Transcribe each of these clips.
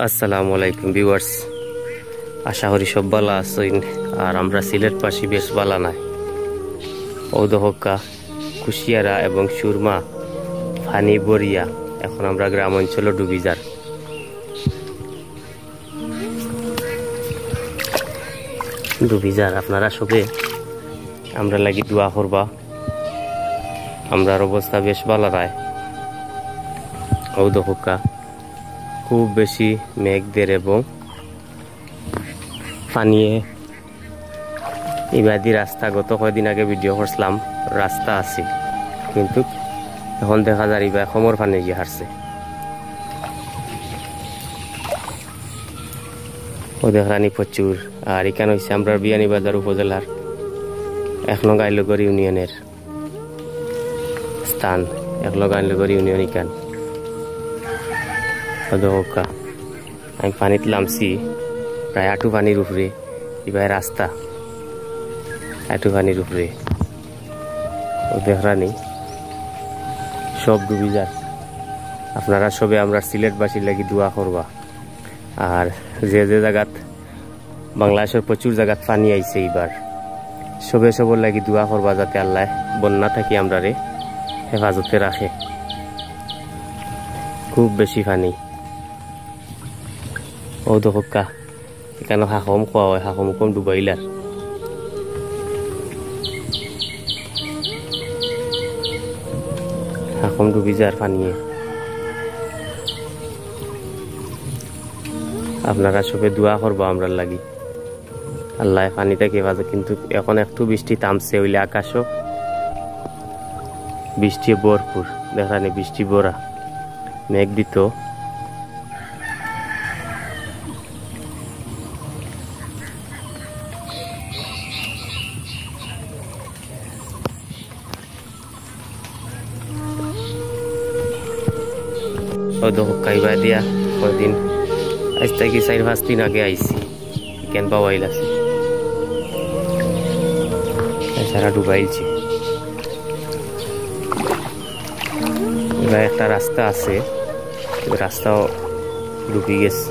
আসসালামু আলাইকুম ভিউয়ার্স, আশা করি সব ভালো আছেন। আর আমরা সিলেট পাশি বেশ ভালো নাই। ঔদহক্কা, কুশিয়ারা এবং সুরমা, ফানি বরিয়া। এখন আমরা গ্রাম অঞ্চল ডুবিজার। আপনারা সবে আমরা লাগি দোয়া করবা। আমরার অবস্থা বেশ ভালো নাই। ঔদহক্কা খুব বেশি মেঘদের এবং পানিয়ে ইবাদি রাস্তা গত কয়েকদিন আগে ভিডিও করছিলাম, রাস্তা আছে কিন্তু এখন দেখা যায় ইবা সমর পানি গিয়ে হারছে। ও দেখানি প্রচুর। আর এখানে হচ্ছে আমরা বিয়ানীবাজার উপজেলার 1 নং আইলগড় ইউনিয়নের স্থান। 1 নং আইলগড় ইউনিয়ন। ইকান আমি পানিতে নামছি প্রায় আঁটু পানির উপরে। এবার রাস্তা আঁটু পানির উপরে। ও দেখরানি সব ডুবি যায়। আপনারা সবে আমরা সিলেটবাসীর লাগি দোয়া করবা। আর যে যে জায়গাত বাংলাদেশের প্রচুর জায়গাত পানি আইছে, এবার সবর লাগি দোয়া করবা যাতে আল্লাহ বন্যা থাকি আমরা হেফাজতে রাখে। খুব বেশি পানি। ও দহক্কা এখানে হাকম খোয়া হয়, হাকম কম ডুবাইলার। হাকম ডুবি যার পানিয়ে। আপনারা সবে দোয়া করবো আমরা লাগি আল্লাহ পানি থেকে বাজে। কিন্তু এখন একটু বৃষ্টি থামছে, হইলে আকাশও বৃষ্টি ভরপুর। দেখানি বৃষ্টি ভরা মেঘ দিত। খাইবা দিয়া কদিন আজ থেকে 4-5 দিন আগে আইসি। কেন পাওয়াইল আছে সারা ডুবাইছে। এবার একটা রাস্তা আছে, রাস্তাও ডুবি গেছে।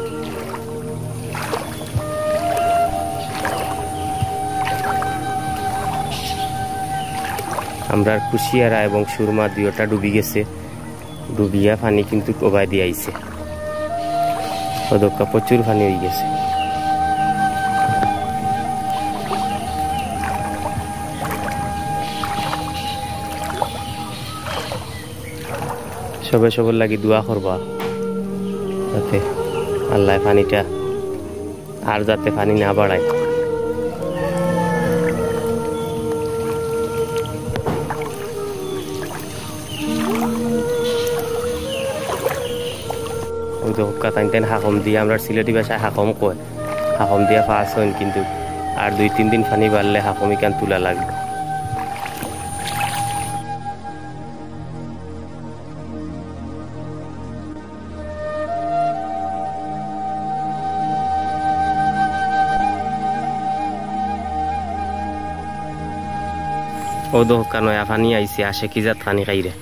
আমরা কুশিয়ারা এবং সুরমা দুইটা ডুবি গেছে। ডুবিয়া পানি কিন্তু কবাই দিয়ে আইছে। অদক্কা প্রচুর পানি হয়ে গেছে। সবর লাগি দোয়া করবা যাতে আল্লাহ পানিটা আর যাতে পানি না বাড়ায়। হাকম দিয়ে আমরা সিলেটি ভাষায় হাকম কয়, হাকম দিয়া ফাঁস হন। কিন্তু আর 2-3 দিন পানি বাড়লে হাকমি কান তুলা লাগবে। ও দোকা নয়া পানি আইছে, আসে কি যাত পানি খাইরে।